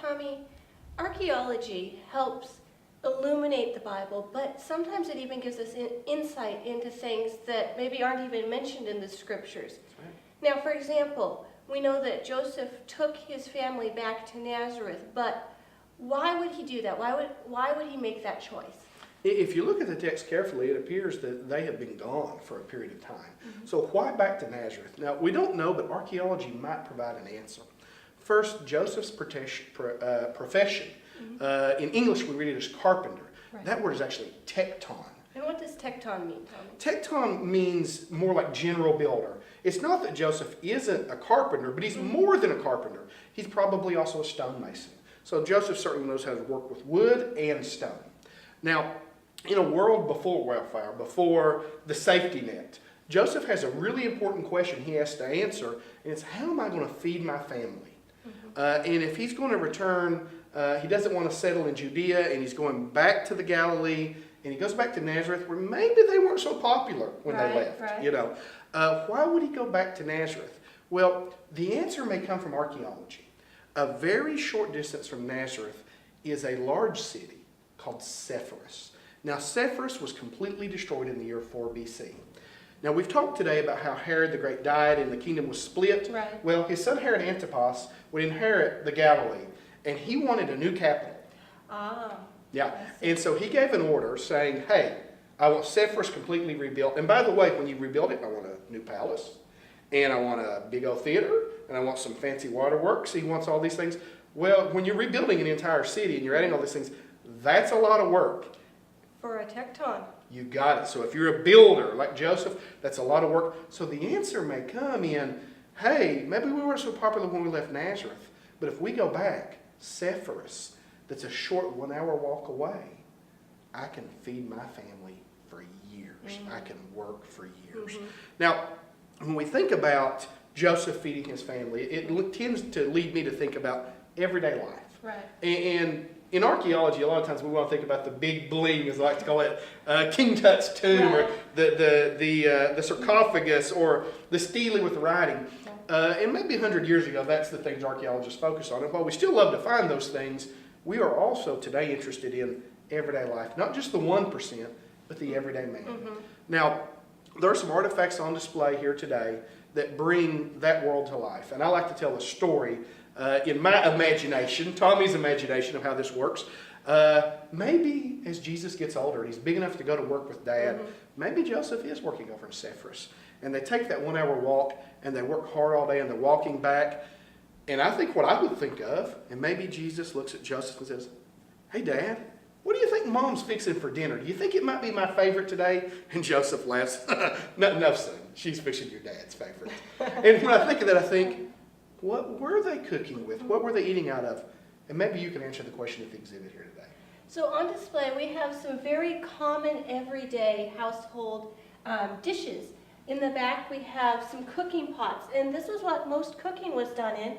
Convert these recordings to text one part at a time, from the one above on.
Tommy, archaeology helps illuminate the Bible, but sometimes it even gives us insight into things that maybe aren't even mentioned in the scriptures. Right. Now, for example, we know that Joseph took his family back to Nazareth, but why would he do that? Why would he make that choice? If you look at the text carefully, it appears that they have been gone for a period of time. Mm-hmm. So why back to Nazareth? Now, we don't know, but archaeology might provide an answer. First, Joseph's profession. Mm-hmm. In English, we read it as carpenter. Right. That word is actually tekton. And what does tecton mean, Tommy? Tekton means more like general builder. It's not that Joseph isn't a carpenter, but he's more than a carpenter. He's probably also a stonemason. So Joseph certainly knows how to work with wood and stone. Now, in a world before welfare, before the safety net, Joseph has a really important question he has to answer, and it's how am I going to feed my family? And if he's going to return, he doesn't want to settle in Judea, and he's going back to the Galilee, and he goes back to Nazareth, where maybe they weren't so popular when they left. Right. You know, why would he go back to Nazareth? Well, the answer may come from archaeology. A very short distance from Nazareth is a large city called Sepphoris. Now, Sepphoris was completely destroyed in the year 4 BC. Now, we've talked today about how Herod the Great died and the kingdom was split. Right. Well, his son Herod Antipas would inherit the Galilee, and he wanted a new capital. Ah. Yeah, and so he gave an order saying, hey, I want Sepphoris completely rebuilt. And by the way, when you rebuild it, I want a new palace, and I want a big old theater, and I want some fancy waterworks. He wants all these things. Well, when you're rebuilding an entire city and you're adding all these things, that's a lot of work. For a tecton. You got it. So if you're a builder like Joseph, that's a lot of work. So the answer may come in, hey, maybe we weren't so popular when we left Nazareth, but if we go back, Sepphoris, that's a short 1 hour walk away, I can feed my family for years. Mm-hmm. I can work for years. Mm-hmm. Now, when we think about Joseph feeding his family, it tends to lead me to think about everyday life. Right. And in archaeology, a lot of times we want to think about the big bling, as I like to call it, King Tut's tomb, Right. or the sarcophagus, or the stele with the writing. And maybe 100 years ago, that's the things archaeologists focus on. And while we still love to find those things, we are also today interested in everyday life, not just the 1%, but the everyday man. Mm-hmm. Now, there are some artifacts on display here today that bring that world to life. And I like to tell a story in my imagination, Tommy's imagination of how this works. Maybe as Jesus gets older and he's big enough to go to work with Dad, maybe Joseph is working over in Sepphoris. And they take that 1 hour walk and they work hard all day and they're walking back. And I think what I would think of, and maybe Jesus looks at Joseph and says, hey, Dad, what do you think Mom's fixing for dinner? Do you think it might be my favorite today? And Joseph laughs, no, son, she's fixing your dad's favorite. And when I think of that, I think, what were they cooking with? What were they eating out of? And maybe you can answer the question at the exhibit here today. So on display, we have some very common everyday household dishes. In the back, we have some cooking pots, and this is what most cooking was done in.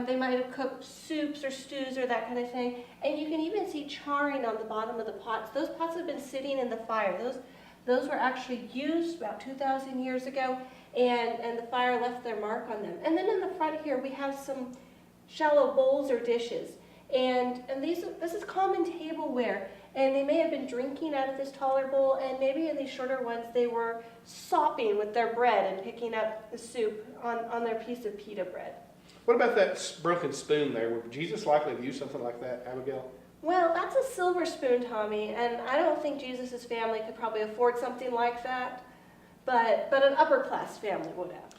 They might have cooked soups or stews or that kind of thing. And you can even see charring on the bottom of the pots. Those pots have been sitting in the fire. Those were actually used about 2,000 years ago, and the fire left their mark on them. And then in the front here, we have some shallow bowls or dishes. And this is common tableware. And they may have been drinking out of this taller bowl, and maybe in these shorter ones, they were sopping with their bread and picking up the soup on their piece of pita bread. What about that broken spoon there? Would Jesus likely have used something like that, Abigail? Well, that's a silver spoon, Tommy, and I don't think Jesus' family could probably afford something like that, but an upper class family would have.